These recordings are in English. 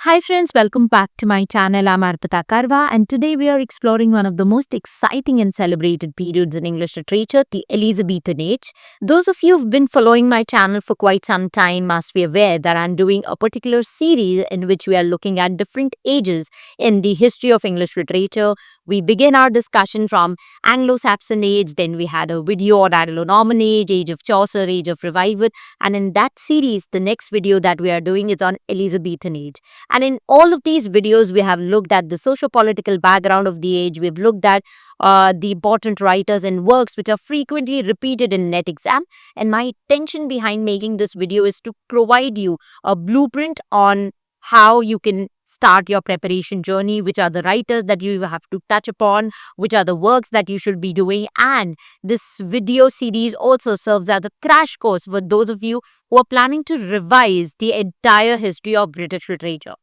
Hi friends, welcome back to my channel. I'm Arpita Karwa and today we are exploring one of the most exciting and celebrated periods in English literature, the Elizabethan Age. Those of you who've been following my channel for quite some time must be aware that I'm doing a particular series in which we are looking at different ages in the history of English literature. We begin our discussion from Anglo-Saxon age, then we had a video on Anglo-Norman age, age of Chaucer, age of revival, and in that series, the next video that we are doing is on Elizabethan age. And in all of these videos, we have looked at the socio-political background of the age. We've looked at the important writers and works which are frequently repeated in NET exam. And my intention behind making this video is to provide you a blueprint on how you can start your preparation journey, which are the writers that you have to touch upon, which are the works that you should be doing. And this video series also serves as a crash course for those of you who are planning to revise the entire history of British literature.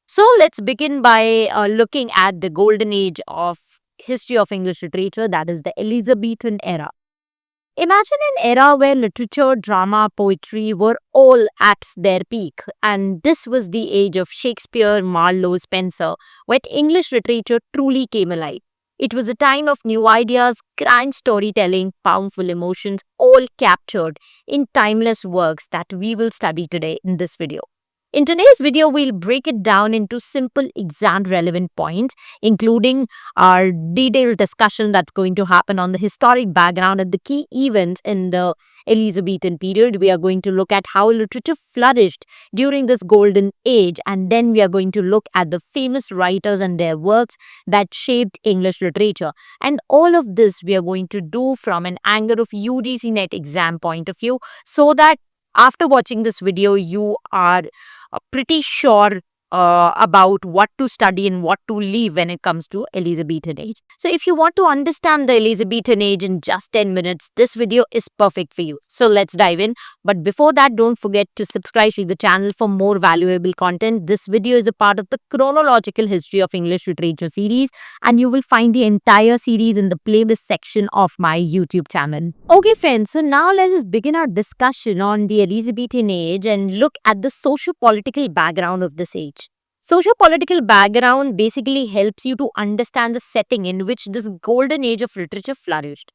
So let's begin by looking at the golden age of history of English literature, that is the Elizabethan era. Imagine an era where literature, drama, poetry were all at their peak, and this was the age of Shakespeare, Marlowe, Spenser, where English literature truly came alive. It was a time of new ideas, grand storytelling, powerful emotions, all captured in timeless works that we will study today in this video. In today's video, we'll break it down into simple exam relevant points, including our detailed discussion that's going to happen on the historic background and the key events in the Elizabethan period. We are going to look at how literature flourished during this golden age, and then we are going to look at the famous writers and their works that shaped English literature. And all of this we are going to do from an angle of UGC NET exam point of view, so that after watching this video, you are pretty sure about what to study and what to leave when it comes to Elizabethan age. So if you want to understand the Elizabethan age in just 10 minutes, this video is perfect for you. So let's dive in. But before that, don't forget to subscribe to the channel for more valuable content. This video is a part of the chronological history of English literature series, and you will find the entire series in the playlist section of my YouTube channel. Okay friends, so now let us begin our discussion on the Elizabethan age and look at the socio-political background of this age. Socio-political background basically helps you to understand the setting in which this golden age of literature flourished.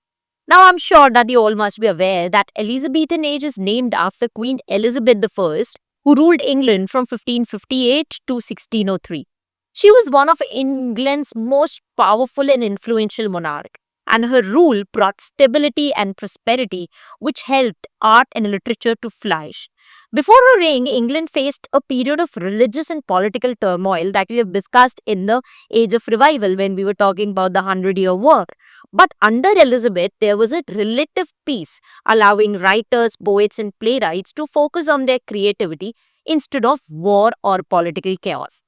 Now, I'm sure that you all must be aware that Elizabethan age is named after Queen Elizabeth I, who ruled England from 1558 to 1603. She was one of England's most powerful and influential monarchs, and her rule brought stability and prosperity, which helped art and literature to flourish. Before her reign, England faced a period of religious and political turmoil that we have discussed in the Age of Revival when we were talking about the 100-Year War. But under Elizabeth, there was a relative peace, allowing writers, poets, and playwrights to focus on their creativity instead of war or political chaos.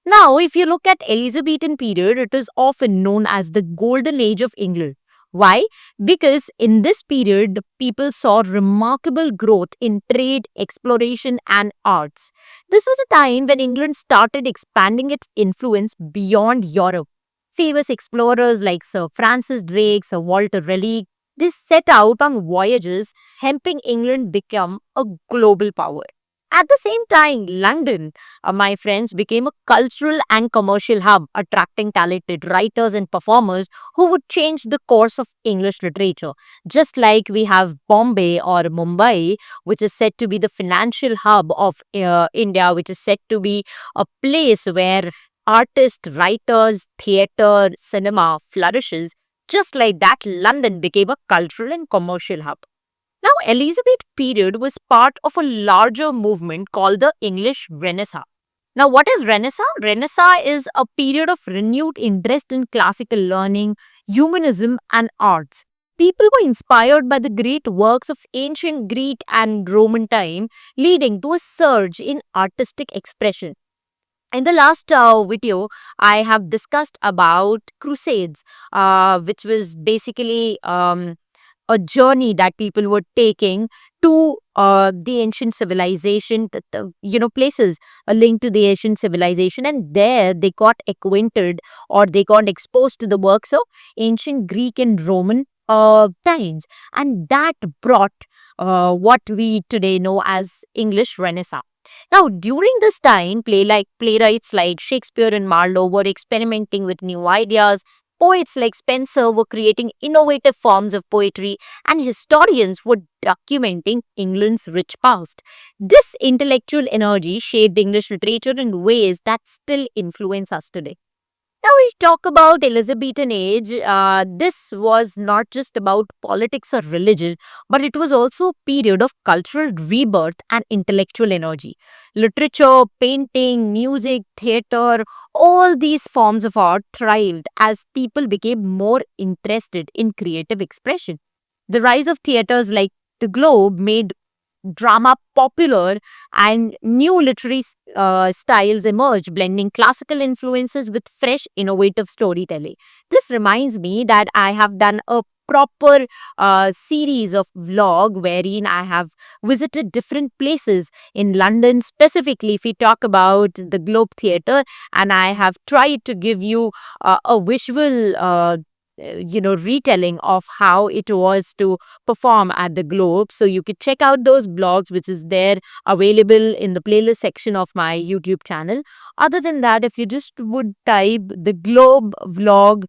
Now, if you look at Elizabethan period, it is often known as the Golden Age of England. Why? Because in this period, people saw remarkable growth in trade, exploration, and arts. This was a time when England started expanding its influence beyond Europe. Famous explorers like Sir Francis Drake, Sir Walter Raleigh, they set out on voyages, helping England become a global power. At the same time, London, my friends, became a cultural and commercial hub, attracting talented writers and performers who would change the course of English literature. Just like we have Bombay or Mumbai, which is said to be the financial hub of India, which is said to be a place where artists, writers, theatre, cinema flourishes. Just like that, London became a cultural and commercial hub. Now, Elizabeth period was part of a larger movement called the English Renaissance. Now, what is Renaissance? Renaissance is a period of renewed interest in classical learning, humanism, and arts. People were inspired by the great works of ancient Greek and Roman time, leading to a surge in artistic expression. In the last video, I have discussed about Crusades, which was basically a journey that people were taking to the ancient civilization, places linked to the ancient civilization, and there they got acquainted or they got exposed to the works of ancient Greek and Roman times, and that brought what we today know as English Renaissance. Now, during this time, playwrights like Shakespeare and Marlowe were experimenting with new ideas. Poets like Spenser were creating innovative forms of poetry, and historians were documenting England's rich past. This intellectual energy shaped English literature in ways that still influence us today. Now we talk about Elizabethan Age. This was not just about politics or religion, but it was also a period of cultural rebirth and intellectual energy. Literature, painting, music, theatre, all these forms of art thrived as people became more interested in creative expression. The rise of theatres like the Globe made drama popular, and new literary styles emerge, blending classical influences with fresh, innovative storytelling. This reminds me that I have done a proper series of vlog wherein I have visited different places in London, specifically if we talk about the Globe Theatre, and I have tried to give you a visual retelling of how it was to perform at the Globe. So you could check out those blogs, which is there available in the playlist section of my YouTube channel. Other than that, if you just would type the Globe vlog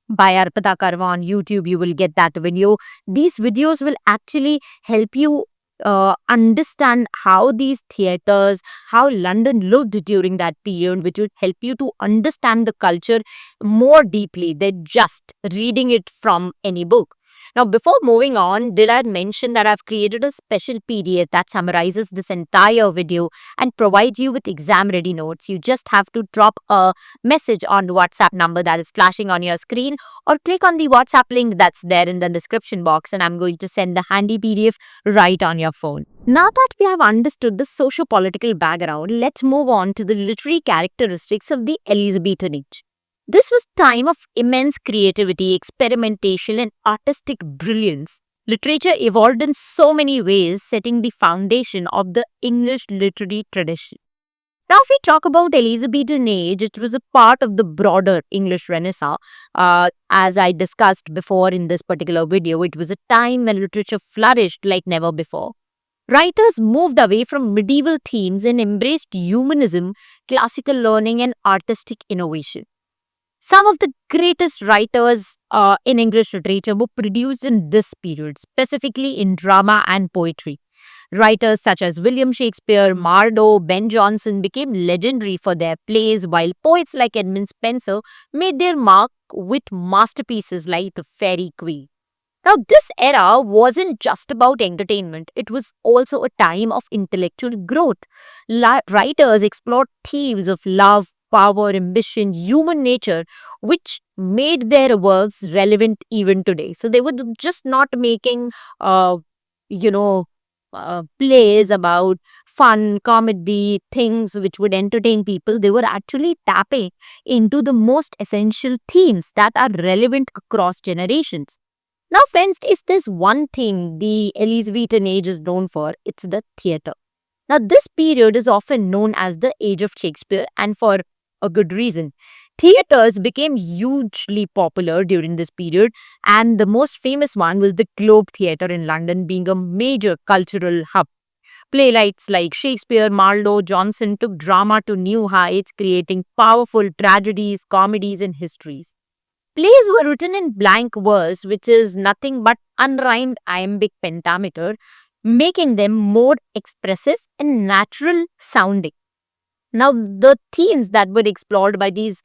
by Arpita Karwa on YouTube, you will get that video. These videos will actually help you understand how these theaters, how London looked during that period, which would help you to understand the culture more deeply than just reading it from any book. Now, before moving on, did I mention that I've created a special PDF that summarizes this entire video and provides you with exam ready notes? You just have to drop a message on the WhatsApp number that is flashing on your screen, or click on the WhatsApp link that's there in the description box, and I'm going to send the handy PDF right on your phone. Now that we have understood the socio-political background, let's move on to the literary characteristics of the Elizabethan Age. This was time of immense creativity, experimentation, and artistic brilliance. Literature evolved in so many ways, setting the foundation of the English literary tradition. Now, if we talk about Elizabethan Age, it was a part of the broader English Renaissance. As I discussed before in this particular video, it was a time when literature flourished like never before. Writers moved away from medieval themes and embraced humanism, classical learning, and artistic innovation. Some of the greatest writers in English literature were produced in this period, specifically in drama and poetry. Writers such as William Shakespeare, Marlowe, Ben Jonson became legendary for their plays, while poets like Edmund Spenser made their mark with masterpieces like The Fairy Queen. Now, this era wasn't just about entertainment, it was also a time of intellectual growth. Writers explored themes of love, power, ambition, human nature, which made their works relevant even today. So they were just not making, you know, plays about fun, comedy, things which would entertain people. They were actually tapping into the most essential themes that are relevant across generations. Now, friends, if there's one thing the Elizabethan Age is known for, it's the theatre. Now, this period is often known as the Age of Shakespeare, and for a good reason. Theatres became hugely popular during this period, and the most famous one was the Globe Theatre in London, being a major cultural hub. Playwrights like Shakespeare, Marlowe, Jonson took drama to new heights, creating powerful tragedies, comedies, and histories. Plays were written in blank verse, which is nothing but unrhymed iambic pentameter, making them more expressive and natural sounding. Now, the themes that were explored by these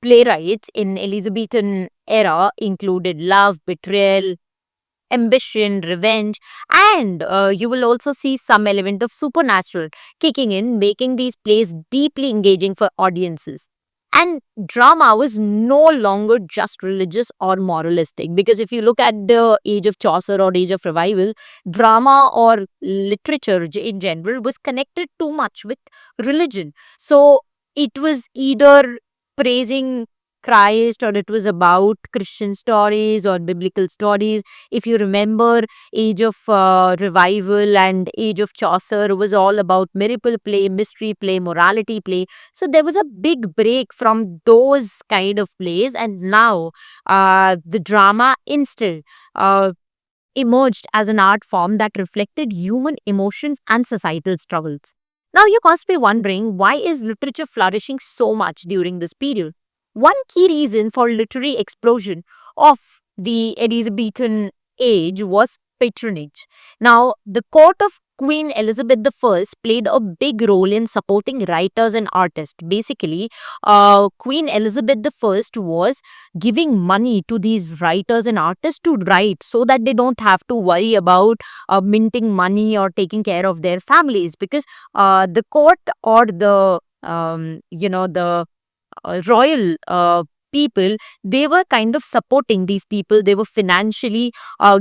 playwrights in Elizabethan era included love, betrayal, ambition, revenge, and you will also see some element of supernatural kicking in, making these plays deeply engaging for audiences. And drama was no longer just religious or moralistic, because if you look at the age of Chaucer or age of revival, drama or literature in general was connected too much with religion. So it was either praising Christ, or it was about Christian stories or biblical stories. If you remember, age of revival and age of Chaucer was all about miracle play, mystery play, morality play. So there was a big break from those kind of plays, and now the drama instead emerged as an art form that reflected human emotions and societal struggles. Now you must be wondering, why is literature flourishing so much during this period? One key reason for literary explosion of the Elizabethan age was patronage. Now, the court of Queen Elizabeth I played a big role in supporting writers and artists. Basically, Queen Elizabeth I was giving money to these writers and artists to write so that they don't have to worry about minting money or taking care of their families, because the court or the royal people, they were kind of supporting these people. They were financially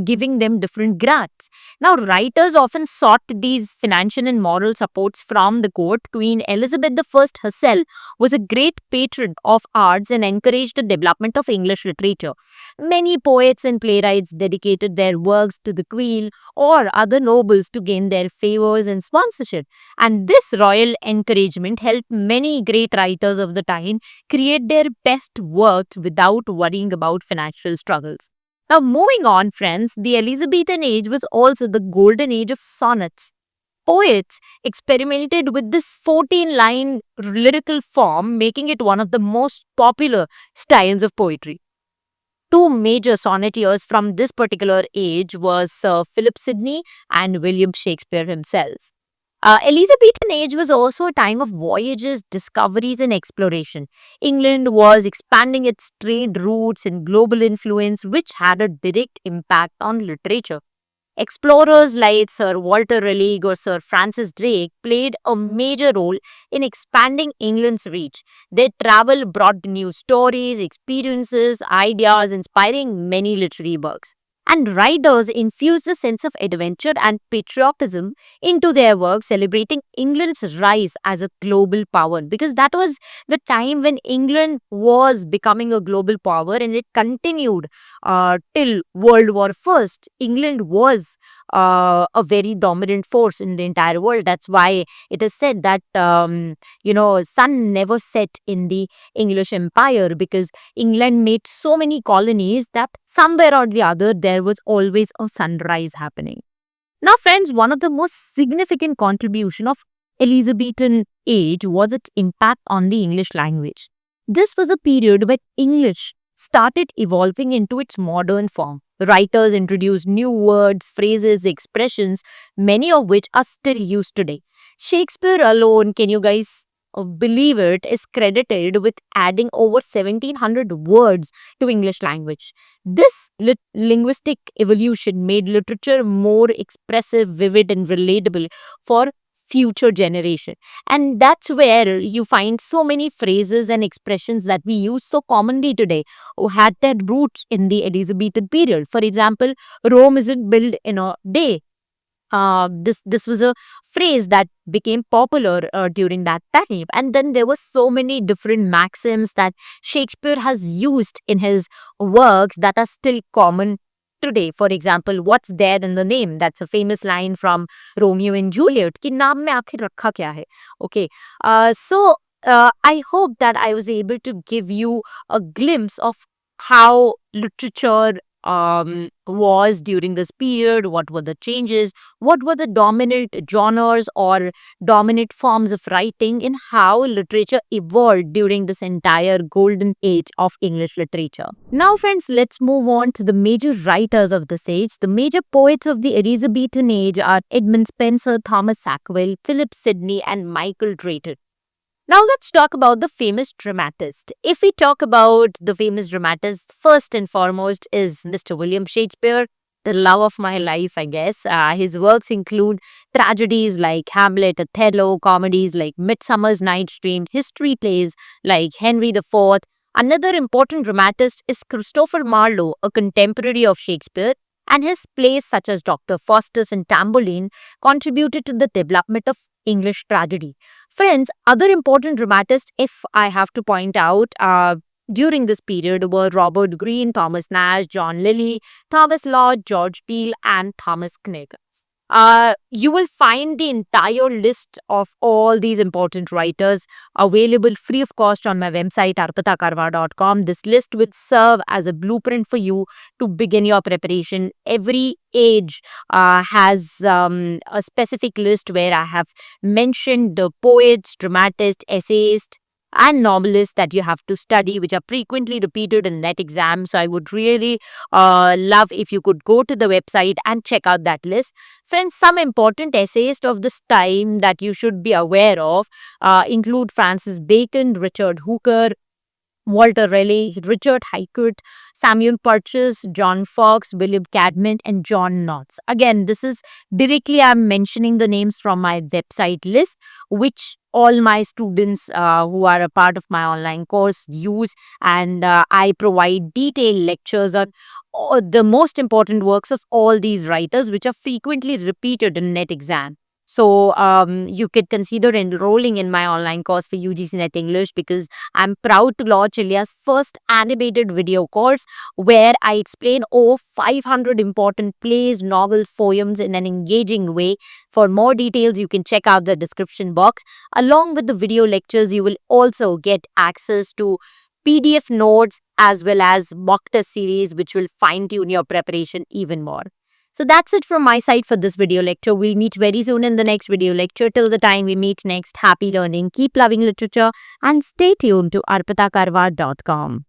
giving them different grants. Now writers often sought these financial and moral supports from the court. Queen Elizabeth I herself was a great patron of arts and encouraged the development of English literature. Many poets and playwrights dedicated their works to the queen or other nobles to gain their favors and sponsorship, and this royal encouragement helped many great writers of the time create their best work without worrying about financial struggles. Now, moving on, friends, the Elizabethan age was also the golden age of sonnets. Poets experimented with this 14-line lyrical form, making it one of the most popular styles of poetry. Two major sonneteers from this particular age was Sir Philip Sidney and William Shakespeare himself. Elizabethan age was also a time of voyages, discoveries, and exploration. England was expanding its trade routes and global influence, which had a direct impact on literature. Explorers like Sir Walter Raleigh or Sir Francis Drake played a major role in expanding England's reach. Their travel brought new stories, experiences, ideas, inspiring many literary works. And writers infused a sense of adventure and patriotism into their work, celebrating England's rise as a global power. Because that was the time when England was becoming a global power, and it continued till World War First. England was a very dominant force in the entire world. That's why it is said that sun never set in the English Empire, because England made so many colonies that somewhere or the other there was always a sunrise happening. Now, friends, one of the most significant contribution of Elizabethan age was its impact on the English language. This was a period when English started evolving into its modern form. Writers introduced new words, phrases, expressions, many of which are still used today. Shakespeare alone, can you guys believe it, is credited with adding over 1700 words to English language. This linguistic evolution made literature more expressive, vivid, and relatable for future generation. And that's where you find so many phrases and expressions that we use so commonly today who had their roots in the Elizabethan period. For example, Rome isn't built in a day. This was a phrase that became popular during that time, and then there were so many different maxims that Shakespeare has used in his works that are still common today. For example, what's there in the name? That's a famous line from Romeo and Juliet. कि नाम में आखिर रखा क्या है? Okay, so I hope that I was able to give you a glimpse of how literature was during this period, what were the changes, what were the dominant genres or dominant forms of writing, and how literature evolved during this entire golden age of English literature. Now, friends, let's move on to the major writers of this age. The major poets of the Elizabethan age are Edmund Spenser, Thomas Sackville, Philip Sidney, and Michael Drayton. Now let's talk about the famous dramatist. If we talk about the famous dramatist, first and foremost is Mr. William Shakespeare, the love of my life, I guess. His works include tragedies like Hamlet, Othello, comedies like Midsummer's Night's Dream, history plays like Henry IV. Another important dramatist is Christopher Marlowe, a contemporary of Shakespeare, and his plays such as Dr. Faustus and Tamburlaine contributed to the development of English tragedy. Friends, other important dramatists, if I have to point out, during this period were Robert Greene, Thomas Nash, John Lilly, Thomas Lodge, George Peele, and Thomas Knigge. You will find the entire list of all these important writers available free of cost on my website arpitakarwa.com. This list will serve as a blueprint for you to begin your preparation. Every age has a specific list where I have mentioned the poets, dramatists, essayists, and novelists that you have to study, which are frequently repeated in net exams. So I would really love if you could go to the website and check out that list. Friends, some important essayists of this time that you should be aware of include Francis Bacon, Richard Hooker, Walter Raleigh, Richard Hakluyt, Samuel Purchas, John Fox, William Cadman, and John Knotts. Again, this is directly I'm mentioning the names from my website list, which all my students who are a part of my online course use, and I provide detailed lectures on the most important works of all these writers, which are frequently repeated in net exam. So you could consider enrolling in my online course for UGC NET English, because I'm proud to launch India's first animated video course where I explain over 500 important plays, novels, poems in an engaging way. For more details, you can check out the description box. Along with the video lectures, you will also get access to PDF notes as well as mock test series, which will fine tune your preparation even more. So that's it from my side for this video lecture. We'll meet very soon in the next video lecture. Till the time we meet next, happy learning, keep loving literature, and stay tuned to arpitakarwa.com.